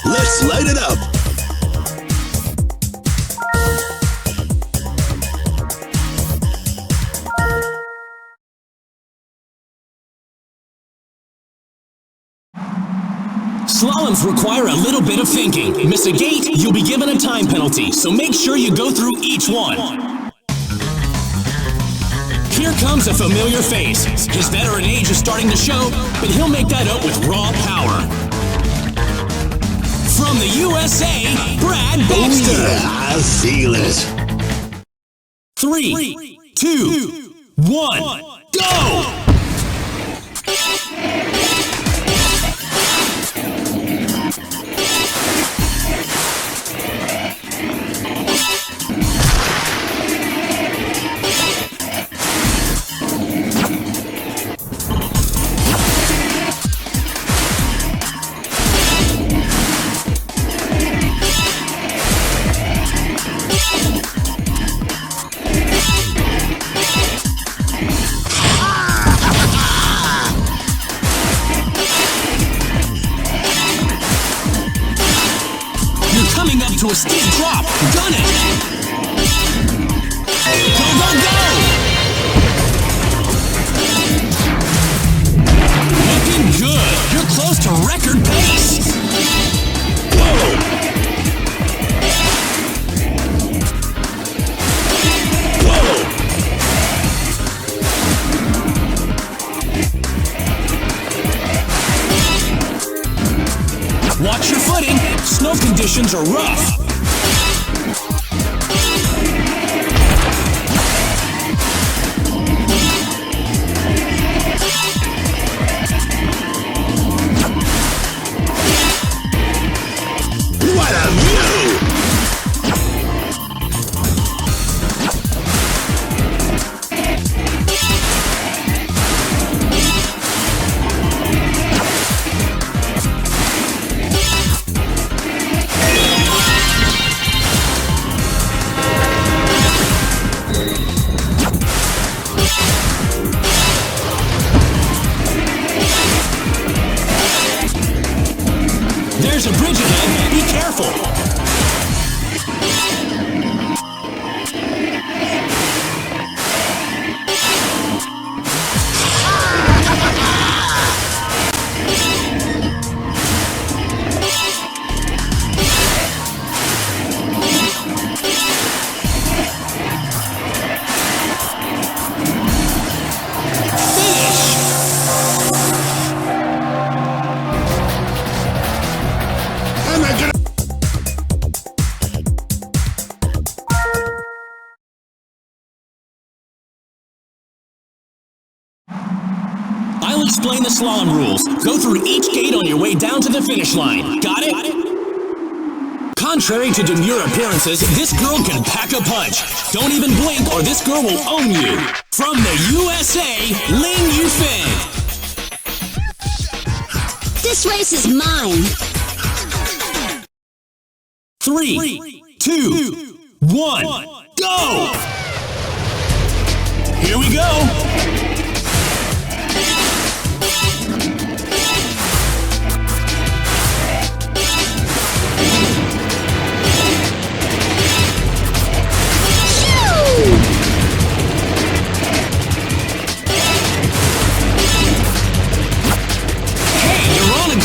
Let's light it up. Slaloms require a little bit of thinking. Miss a gate, you'll be given a time penalty, so make sure you go through each one. Here comes a familiar face. His veteran age is starting to show, but he'll make that up with raw power. From the USA, Brad Baxter. Oh yeah, I feel it. 3, 2, 1, go! To a steep drop. Gun it! Go, go, go! Looking good. You're close to record pace. Whoa! Whoa! Watch your footing. Snow conditions are rough. What a view! There's a bridge ahead. Be careful. I'll explain the slalom rules. Go through each gate on your way down to the finish line. Got it? Contrary to demure appearances, this girl can pack a punch. Don't even blink or this girl will own you. From the USA, Ling Yufeng. This race is mine. 3, 2, 1, go! Here we go!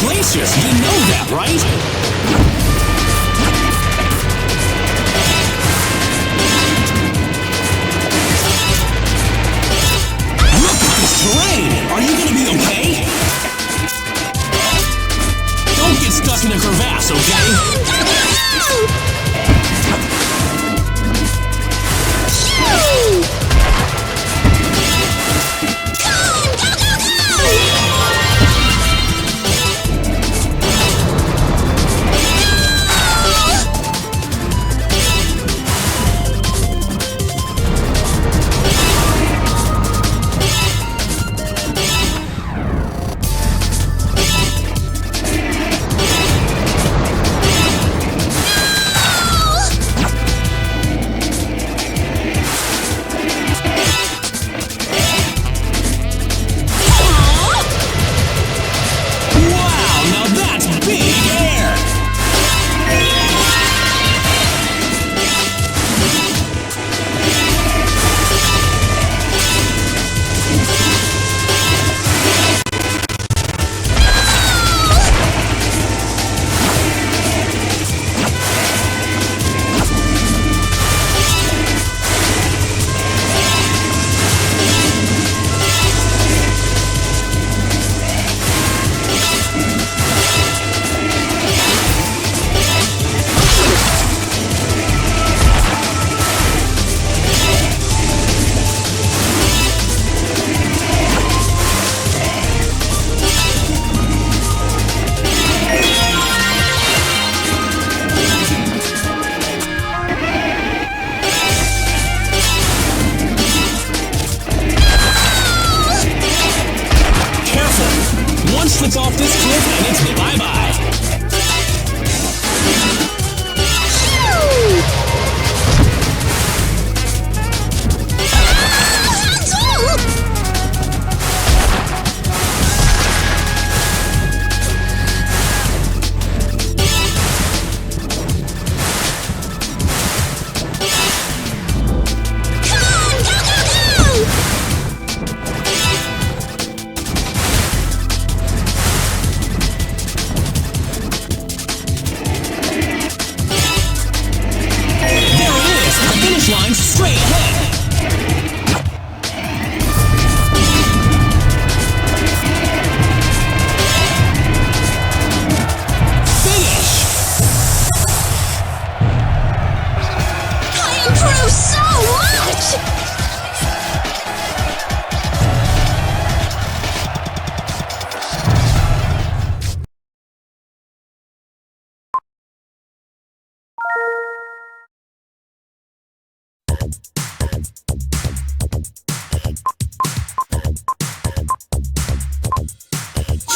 Glaciers, you know that, right? Look at this terrain! Are you gonna be okay? Don't get stuck in a crevasse, okay?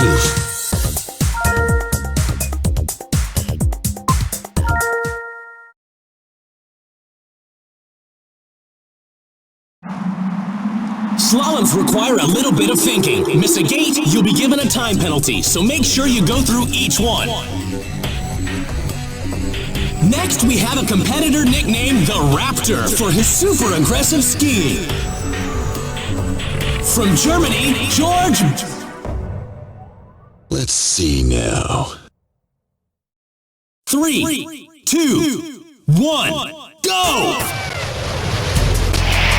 Bluetooth. Slaloms require a little bit of thinking. Miss a gate, you'll be given a time penalty, so make sure you go through each one. Next, we have a competitor nicknamed the Raptor for his super aggressive skiing. From Germany, George... Let's see now. 3, 2, 1, go!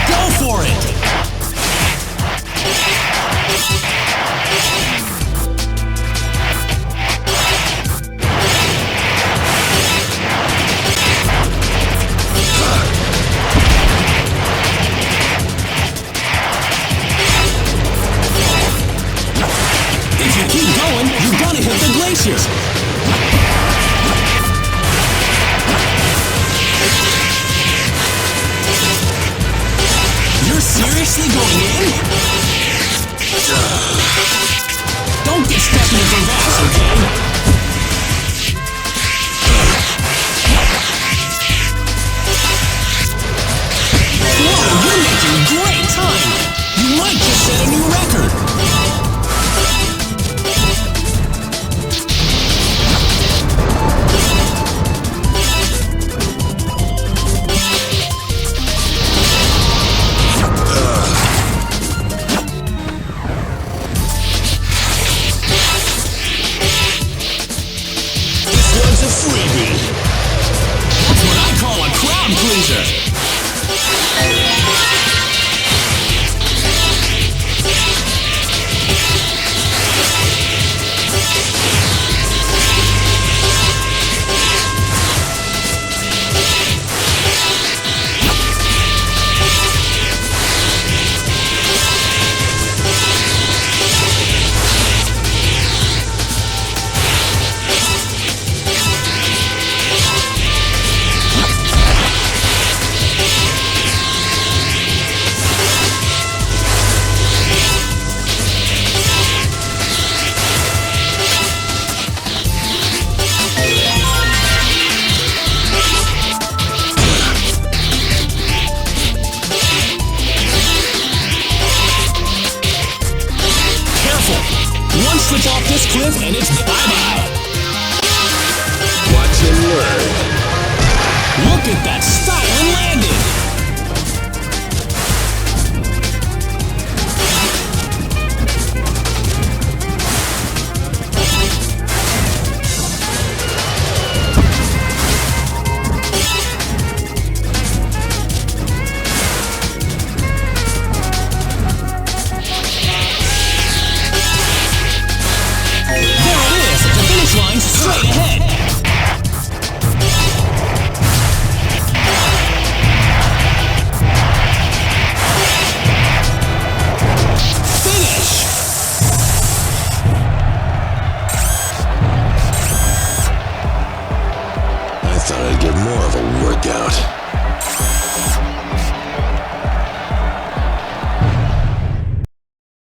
Go for it! If you keep going, you're gonna hit the glaciers. You're seriously going in? Don't get stuck in the crevasse, okay? Whoa, you're making great time! You might just set a new record! Switch off this cliff and it's bye-bye. Watch and learn. Look at that stuff!